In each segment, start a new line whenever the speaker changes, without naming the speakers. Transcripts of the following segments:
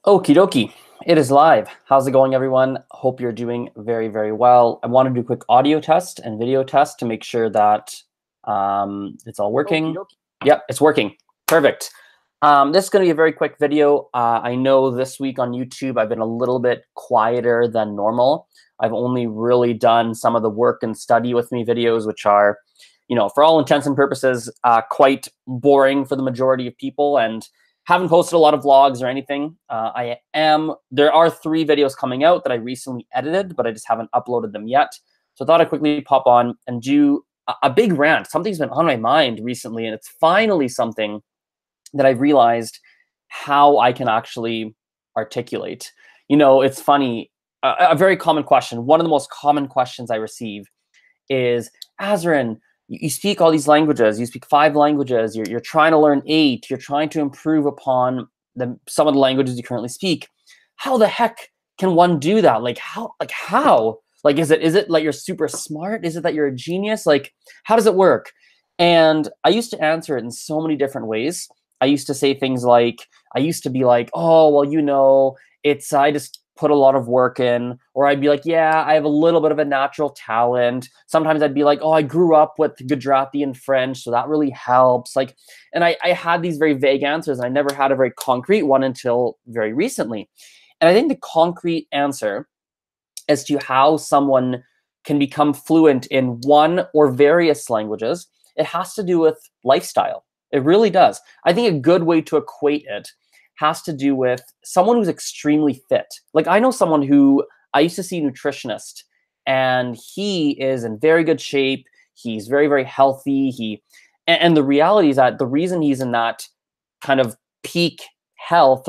Okie dokie. It is live. How's it going, everyone? Hope you're doing very, very well. I want to do a quick audio test and video test to make sure that it's all working. Yep, it's working. Perfect. This is going to be a very quick video. I know this week on YouTube, I've been a little bit quieter than normal. I've only really done some of the work and study with me videos, which are, for all intents and purposes, quite boring for the majority of people, and haven't posted a lot of vlogs or anything. There are 3 videos coming out that I recently edited, but I just haven't uploaded them yet. So I thought I'd quickly pop on and do a big rant. Something's been on my mind recently, and it's finally something that I've realized how I can actually articulate. It's funny, a very common question. One of the most common questions I receive is, Azren, you speak all these languages. You speak 5 languages. You're trying to learn 8. You're trying to improve upon some of the languages you currently speak. How the heck can one do that? How? Is it like you're super smart? Is it that you're a genius? How does it work? And I used to answer it in so many different ways. I used to say things like, oh, well, I just put a lot of work in. Or I'd be like, yeah, I have a little bit of a natural talent. Sometimes I'd be like, oh, I grew up with Gujarati and French, so that really helps. And I had these very vague answers, and I never had a very concrete one until very recently. And I think the concrete answer as to how someone can become fluent in one or various languages, it has to do with lifestyle. It really does. I think a good way to equate it has to do with someone who's extremely fit. I know someone who I used to see, a nutritionist, and he is in very good shape. He's very, very healthy. And the reality is that the reason he's in that kind of peak health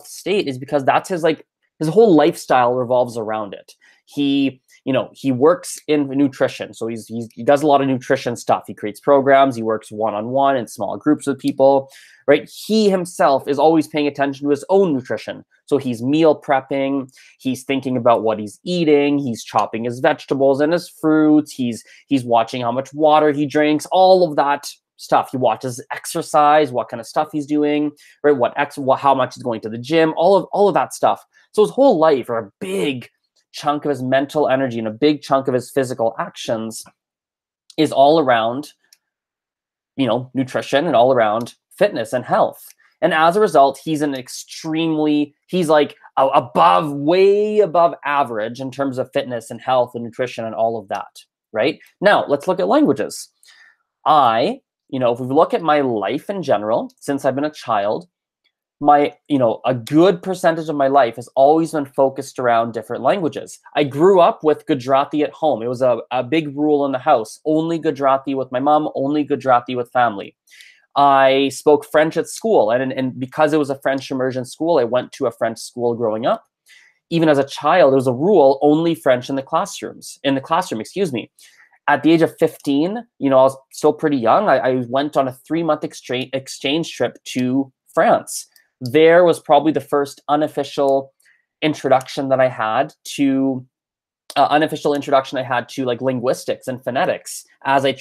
state is because that's his whole lifestyle revolves around it. He works in nutrition. So he does a lot of nutrition stuff. He creates programs. He works one-on-one in small groups with people, right? He himself is always paying attention to his own nutrition. So he's meal prepping. He's thinking about what he's eating. He's chopping his vegetables and his fruits. He's watching how much water he drinks, all of that stuff. He watches exercise, what kind of stuff he's doing, right? How much he's going to the gym, all of that stuff. So his whole life, or a big chunk of his mental energy and a big chunk of his physical actions, is all around, nutrition and all around fitness and health. And as a result, he's way above average in terms of fitness and health and nutrition and all of that, right? Now, let's look at languages. If we look at my life in general, since I've been a child, a good percentage of my life has always been focused around different languages. I grew up with Gujarati at home. It was a big rule in the house. Only Gujarati with my mom, only Gujarati with family. I spoke French at school, and because it was a French immersion school, I went to a French school growing up. Even as a child, there was a rule, only French in the classroom, excuse me. At the age of 15, I was still pretty young. I went on a 3-month exchange trip to France. There was probably the first unofficial introduction I had to linguistics and phonetics as I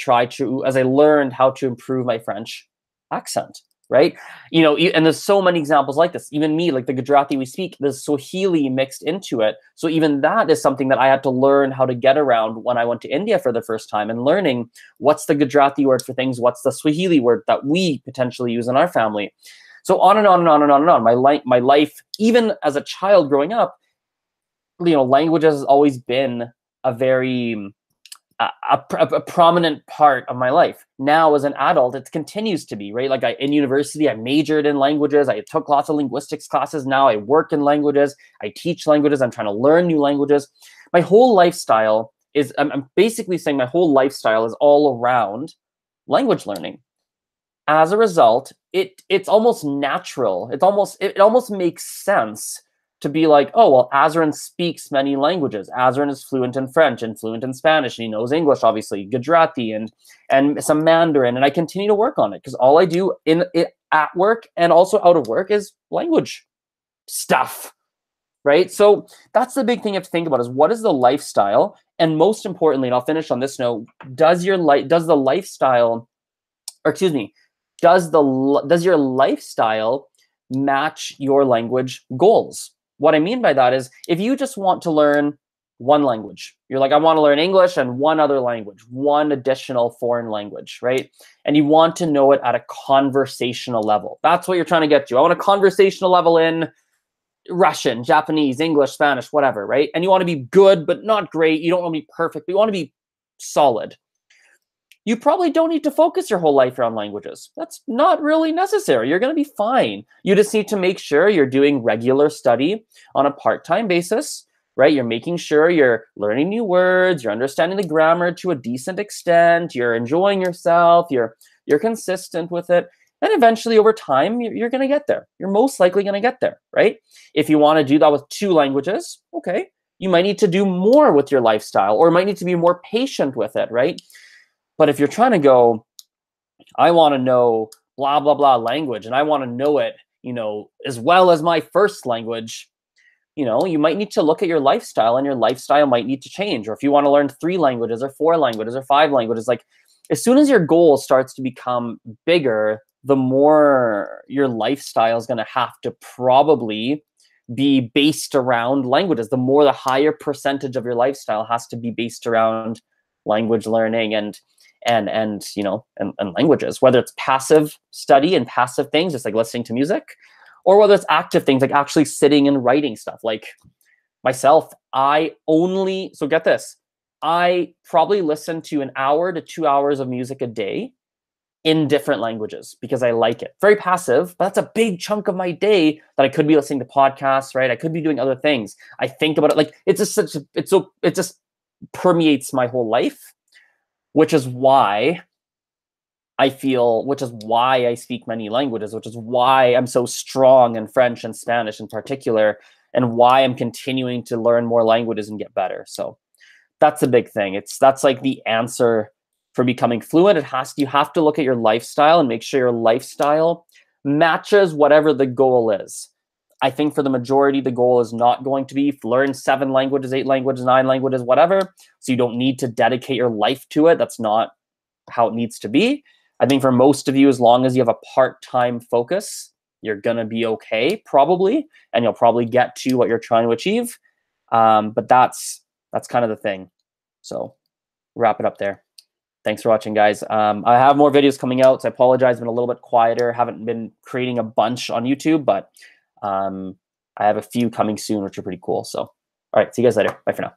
learned how to improve my French accent, right? And there's so many examples like this. Even me, like the Gujarati we speak, there's Swahili mixed into it. So even that is something that I had to learn how to get around when I went to India for the first time, and learning what's the Gujarati word for things, what's the Swahili word that we potentially use in our family. So on and on and on and on and on. My life, even as a child growing up, language has always been a very a prominent part of my life. Now, as an adult, it continues to be, right? In university, I majored in languages. I took lots of linguistics classes. Now I work in languages. I teach languages. I'm trying to learn new languages. My whole lifestyle I'm basically saying my whole lifestyle is all around language learning. As a result, it's almost natural. It almost makes sense to be like, oh, well, Azren speaks many languages. Azren is fluent in French and fluent in Spanish, and he knows English, obviously, Gujarati and some Mandarin. And I continue to work on it because all I do at work and also out of work is language stuff, right? So that's the big thing you have to think about, is what is the lifestyle? And most importantly, and I'll finish on this note, does your lifestyle match your language goals. What I mean by that is if you just want to learn one language, you're like, I want to learn English and one other language, one additional foreign language, right? And you want to know it at a conversational level. That's what you're trying to get to. I want a conversational level in Russian, Japanese, English, Spanish, whatever, right? And you want to be good, but not great. You don't want to be perfect, but you want to be solid. You probably don't need to focus your whole life around languages. That's not really necessary. You're going to be fine. You just need to make sure you're doing regular study on a part-time basis, right? You're making sure you're learning new words, you're understanding the grammar to a decent extent, you're enjoying yourself, you're consistent with it. And eventually over time, you're going to get there. You're most likely going to get there, right? If you want to do that with 2 languages, okay, you might need to do more with your lifestyle or might need to be more patient with it, right? But if you're trying to go, I want to know blah, blah, blah language, and I want to know it, as well as my first language, you might need to look at your lifestyle, and your lifestyle might need to change. Or if you want to learn 3 languages or 4 languages or 5 languages, like as soon as your goal starts to become bigger, the more your lifestyle is going to have to probably be based around languages. The more, the higher percentage of your lifestyle has to be based around language learning and languages, whether it's passive study and passive things, just like listening to music, or whether it's active things like actually sitting and writing stuff. Like myself, so get this, I probably listen to 1 hour to 2 hours of music a day in different languages because I like it. Very passive, but that's a big chunk of my day that I could be listening to podcasts, right? I could be doing other things. I think about it like it just permeates my whole life, which is why I speak many languages, which is why I'm so strong in French and Spanish in particular, and why I'm continuing to learn more languages and get better. So that's a big thing. That's like the answer for becoming fluent. You have to look at your lifestyle and make sure your lifestyle matches whatever the goal is. I think for the majority, the goal is not going to be learn 7 languages, 8 languages, 9 languages, whatever. So you don't need to dedicate your life to it. That's not how it needs to be. I think for most of you, as long as you have a part-time focus, you're going to be okay, probably, and you'll probably get to what you're trying to achieve. But that's kind of the thing. So wrap it up there. Thanks for watching, guys. I have more videos coming out, so I apologize. I've been a little bit quieter. Haven't been creating a bunch on YouTube, but I have a few coming soon, which are pretty cool. So, all right, see you guys later. Bye for now.